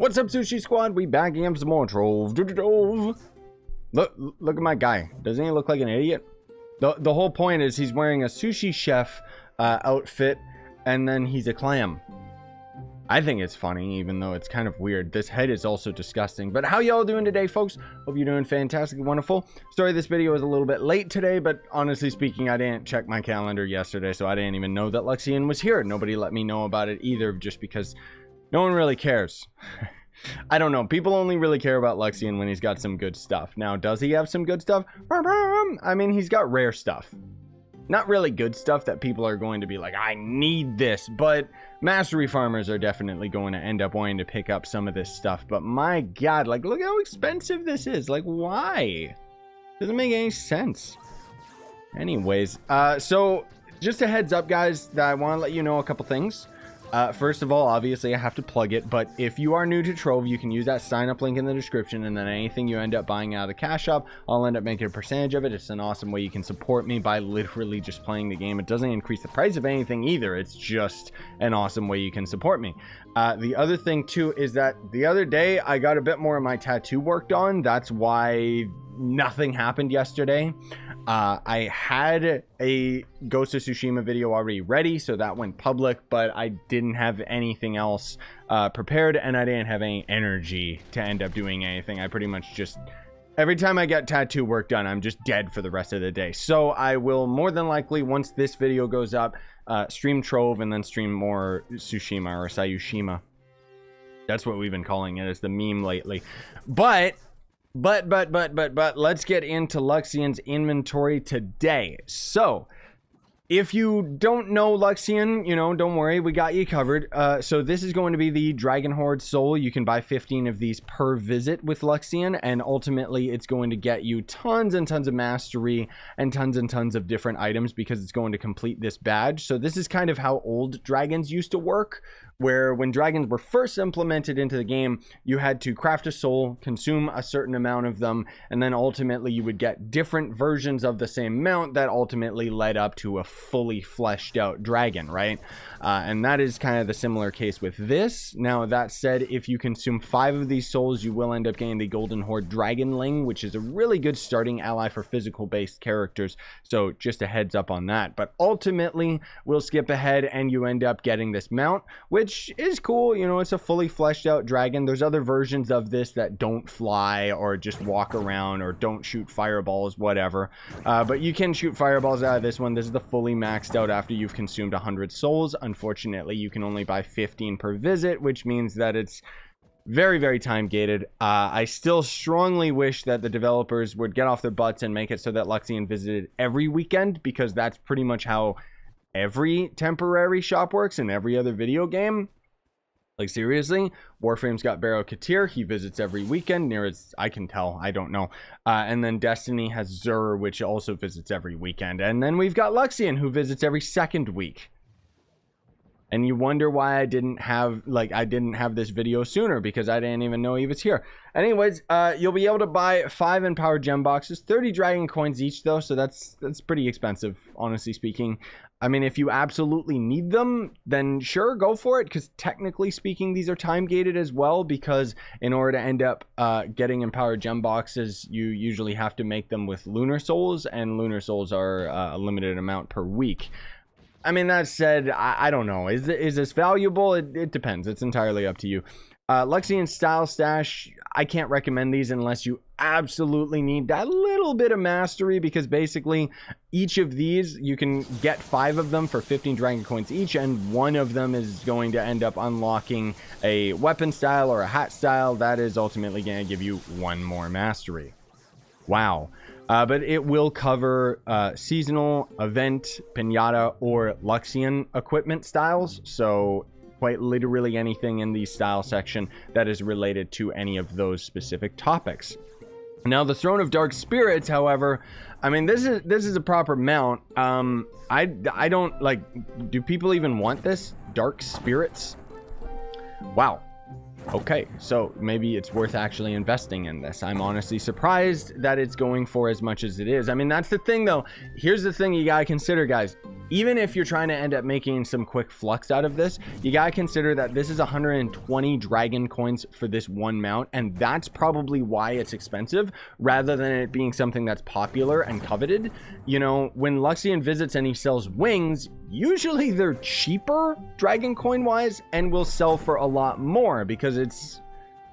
What's up, Sushi Squad? We back again for some more Trove. Look at my guy. Doesn't he look like an idiot? The whole point is he's wearing a sushi chef outfit, and then he's a clam. I think it's funny, even though it's kind of weird. This head is also disgusting. But how y'all doing today, folks? Hope you're doing fantastic and wonderful. Sorry this video is a little bit late today, but honestly speaking, I didn't check my calendar yesterday, so I didn't even know that Luxion was here. Nobody let me know about it either, just because no one really cares. I don't know. People only really care about Luxion when he's got some good stuff. Now, does he have some good stuff? I mean, he's got rare stuff. Not really good stuff that people are going to be like, I need this, but mastery farmers are definitely going to end up wanting to pick up some of this stuff. But my God, like, look how expensive this is. Like, why? Doesn't make any sense. Anyways, so just a heads up, guys, that I want to let you know a couple things. First of all, obviously I have to plug it, but if you are new to Trove, you can use that sign up link in the description, and then anything you end up buying out of the cash shop, I'll end up making a percentage of it. It's an awesome way you can support me by literally just playing the game. It doesn't increase the price of anything either. It's just an awesome way you can support me. The other thing too is that the other day I got a bit more of my tattoo worked on. That's why nothing happened yesterday. I had a Ghost of Tsushima video already ready, so that went public, but I didn't have anything else prepared, and I didn't have any energy to end up doing anything. I pretty much just, every time I get tattoo work done, I'm just dead for the rest of the day. So I will more than likely, once this video goes up, stream Trove and then stream more Tsushima or Scyushima. That's what we've been calling it, as the meme lately. But let's get into Luxion's inventory today. So if you don't know Luxion, you know, don't worry, we got you covered. So this is going to be the Dragon Hoard Soul. You can buy 15 of these per visit with Luxion, and ultimately it's going to get you tons and tons of mastery and tons of different items, because it's going to complete this badge. So this is kind of how old dragons used to work, where when dragons were first implemented into the game, you had to craft a soul, consume a certain amount of them, and then ultimately you would get different versions of the same mount that ultimately led up to a fully fleshed out dragon, right? And that is kind of the similar case with this. Now, that said, if you consume 5 of these souls, you will end up getting the Golden Hoard Dragon, which is a really good starting ally for physical based characters. So just a heads up on that. But ultimately, we'll skip ahead and you end up getting this mount, which is cool. You know, it's a fully fleshed out dragon. There's other versions of this that don't fly or just walk around or don't shoot fireballs, whatever. But you can shoot fireballs out of this one. This is the fully maxed out after you've consumed 100 souls. Unfortunately, you can only buy 15 per visit, which means that it's very time gated. I still strongly wish that the developers would get off their butts and make it so that Luxion visited every weekend, because that's pretty much how every temporary shop works in every other video game. Like, seriously, Warframe's got Barrow Katir. He visits every weekend, near as I can tell. I don't know. And then Destiny has Zur, which also visits every weekend. And then we've got Luxion, who visits every second week. And you wonder why I didn't have this video sooner, because I didn't even know he was here. Anyways, you'll be able to buy 5 empowered gem boxes, 30 dragon coins each though, so that's pretty expensive, honestly speaking. I mean, if you absolutely need them, then sure, go for it, because technically speaking, these are time gated as well, because in order to end up getting empowered gem boxes, you usually have to make them with lunar souls, and lunar souls are a limited amount per week. I mean, that said, I don't know. Is this valuable? It depends. It's entirely up to you. Luxion Style Stash, I can't recommend these unless you absolutely need that little bit of mastery, because basically each of these, you can get 5 of them for 15 dragon coins each, and one of them is going to end up unlocking a weapon style or a hat style that is ultimately going to give you 1 more mastery. Wow. But it will cover seasonal, event, pinata, or Luxion equipment styles. So quite literally anything in the style section that is related to any of those specific topics. Now, the Throne of Dark Spirits, however, I mean, this is a proper mount. I don't, like, do people even want this? Dark Spirits? Wow. Okay, so maybe it's worth actually investing in this. I'm honestly surprised that it's going for as much as it is. I mean, that's the thing, though. Here's the thing you gotta consider, guys. even if you're trying to end up making some quick flux out of this, you gotta consider that this is 120 dragon coins for this one mount, and that's probably why it's expensive rather than it being something that's popular and coveted. You know, when Luxion visits and he sells wings, usually they're cheaper dragon coin wise and will sell for a lot more because it's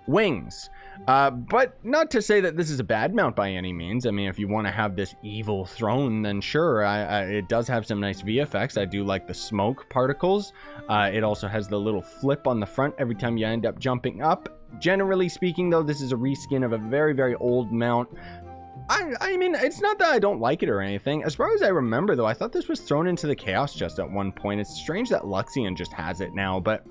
wings. But not to say that this is a bad mount by any means. I mean, if you want to have this evil throne, then sure. It does have some nice VFX. I do like the smoke particles. It also has the little flip on the front every time you end up jumping up. Generally speaking, though, this is a reskin of a very, very old mount. I mean, it's not that I don't like it or anything. As far as I remember, though, I thought this was thrown into the Chaos Chest at one point. It's strange that Luxion just has it now, but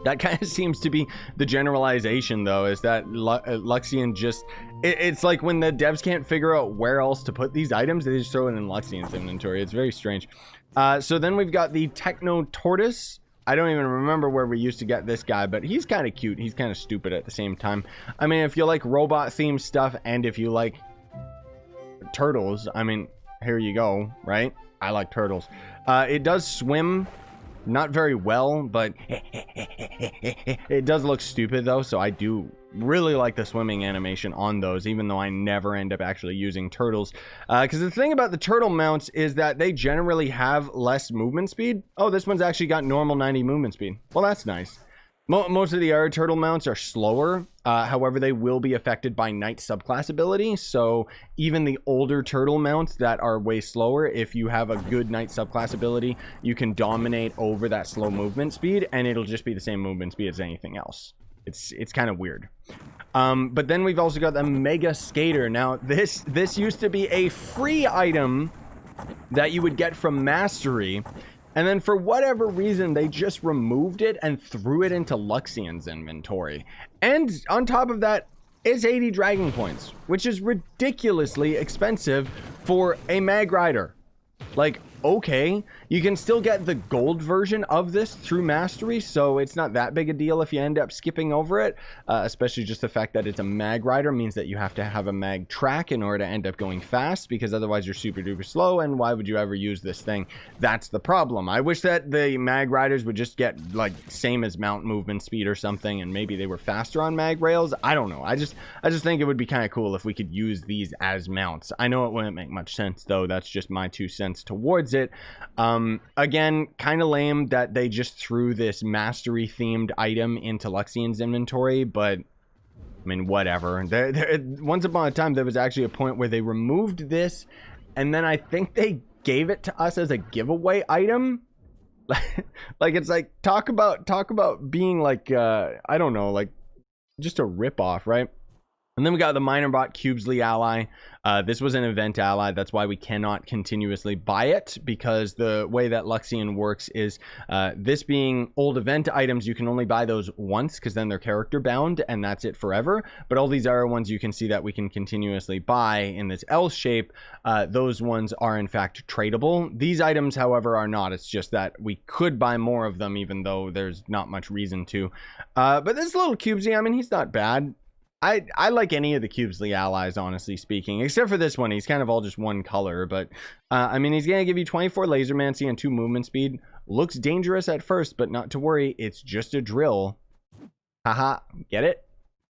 that kind of seems to be the generalization, though, is that Luxion just... It's like when the devs can't figure out where else to put these items, they just throw it in Luxion's inventory. It's very strange. So then we've got the Techno Tortoise. I don't even remember where we used to get this guy, but he's kind of cute. He's kind of stupid at the same time. I mean, if you like robot-themed stuff and if you like turtles, I mean, here you go, right? I like turtles. It does swim... not very well, but it does look stupid though, so I do really like the swimming animation on those, even though I never end up actually using turtles. Because the thing about the turtle mounts is that they generally have less movement speed. Oh, this one's actually got normal 90 movement speed. Well, that's nice. Most of the other turtle mounts are slower. However, they will be affected by Knight subclass ability. So even the older turtle mounts that are way slower, if you have a good Knight subclass ability, you can dominate over that slow movement speed, and it'll just be the same movement speed as anything else. It's kind of weird. But then we've also got the Mega Skater. Now, this used to be a free item that you would get from Mastery. And then for whatever reason, they just removed it and threw it into Luxion's inventory. And on top of that, it's 80 dragon coins, which is ridiculously expensive for a Mag Rider. Like, okay, you can still get the gold version of this through Mastery, so it's not that big a deal if you end up skipping over it, especially just the fact that it's a Mag Rider means that you have to have a Mag track in order to end up going fast, because otherwise you're super duper slow, and why would you ever use this thing? That's the problem. I wish that the Mag Riders would just get, like, same as mount movement speed or something, and maybe they were faster on Mag Rails. I don't know. I just think it would be kind of cool if we could use these as mounts. I know it wouldn't make much sense, though. That's just my 2 cents towards it. Again, kind of lame that they just threw this Mastery themed item into Luxion's inventory, but I mean, whatever. Once upon a time, there was actually a point where they removed this, and then I think they gave it to us as a giveaway item. Like, it's like, talk about being like, I don't know, like just a ripoff, right? And then we got the Minerbot Qubesly ally. This was an event ally. That's why we cannot continuously buy it, because the way that Luxion works is this being old event items, you can only buy those once because then they're character bound and that's it forever. But all these other ones you can see that we can continuously buy in this L shape. Those ones are in fact tradable. These items, however, are not. It's just that we could buy more of them even though there's not much reason to. But this little Qubesly, I mean, he's not bad. I like any of the Qubesly allies, honestly speaking, except for this one. He's kind of all just one color, but I mean, he's going to give you 24 lasermancy and 2 movement speed. Looks dangerous at first, but not to worry. It's just a drill. Haha, get it?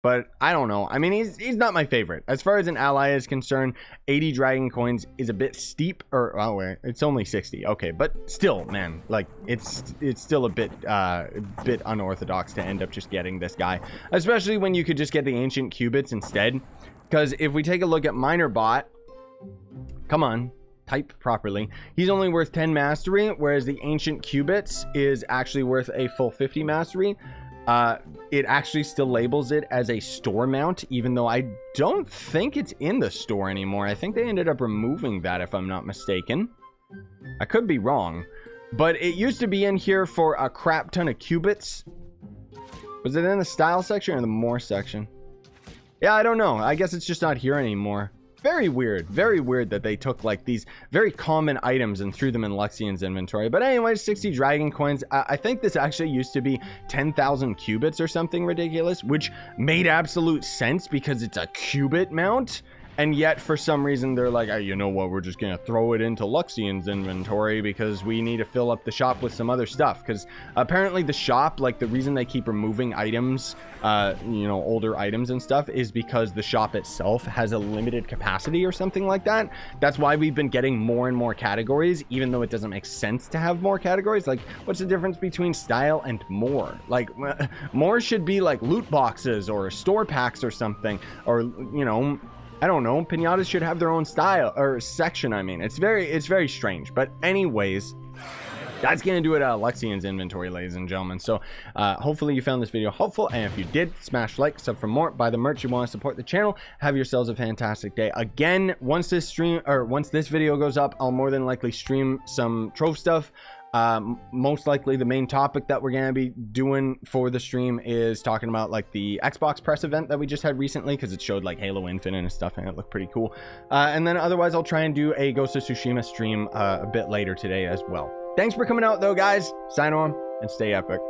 But I don't know. I mean, he's not my favorite. As far as an ally is concerned, 80 dragon coins is a bit steep. Or, oh, wait, it's only 60. Okay, but still, man, like, it's still a bit unorthodox to end up just getting this guy. Especially when you could just get the Ancient Cubits instead. Because if we take a look at Minerbot, come on, type properly. He's only worth 10 mastery, whereas the Ancient Cubits is actually worth a full 50 mastery. It actually still labels it as a store mount, even though I don't think it's in the store anymore. I think they ended up removing that, if I'm not mistaken. I could be wrong, but it used to be in here for a crap ton of cubits. Was it in the style section or the more section? Yeah, I don't know. I guess it's just not here anymore. Very weird that they took like these very common items and threw them in Luxion's inventory. But anyways, 60 dragon coins. I think this actually used to be 10,000 cubits or something ridiculous, which made absolute sense because it's a cubit mount. And yet, for some reason, they're like, oh, you know what, we're just going to throw it into Luxion's inventory because we need to fill up the shop with some other stuff. Because apparently the shop, like the reason they keep removing items, you know, older items and stuff, is because the shop itself has a limited capacity or something like that. That's why we've been getting more and more categories, even though it doesn't make sense to have more categories. Like, what's the difference between style and more? Like, more should be like loot boxes or store packs or something, or, you know, I don't know, pinatas should have their own style or section. I mean, it's very strange. But anyways, that's gonna do it out of Luxion's inventory, ladies and gentlemen. So hopefully you found this video helpful, and if you did, smash like, sub for more, buy the merch. You want to support the channel, have yourselves a fantastic day. Again, once this video goes up, I'll more than likely stream some Trove stuff. Most likely the main topic that we're going to be doing for the stream is talking about like the Xbox press event that we just had recently, because it showed like Halo Infinite and stuff, and it looked pretty cool. And then otherwise I'll try and do a Ghost of Tsushima stream a bit later today as well. Thanks for coming out though, guys. Sign on and stay epic.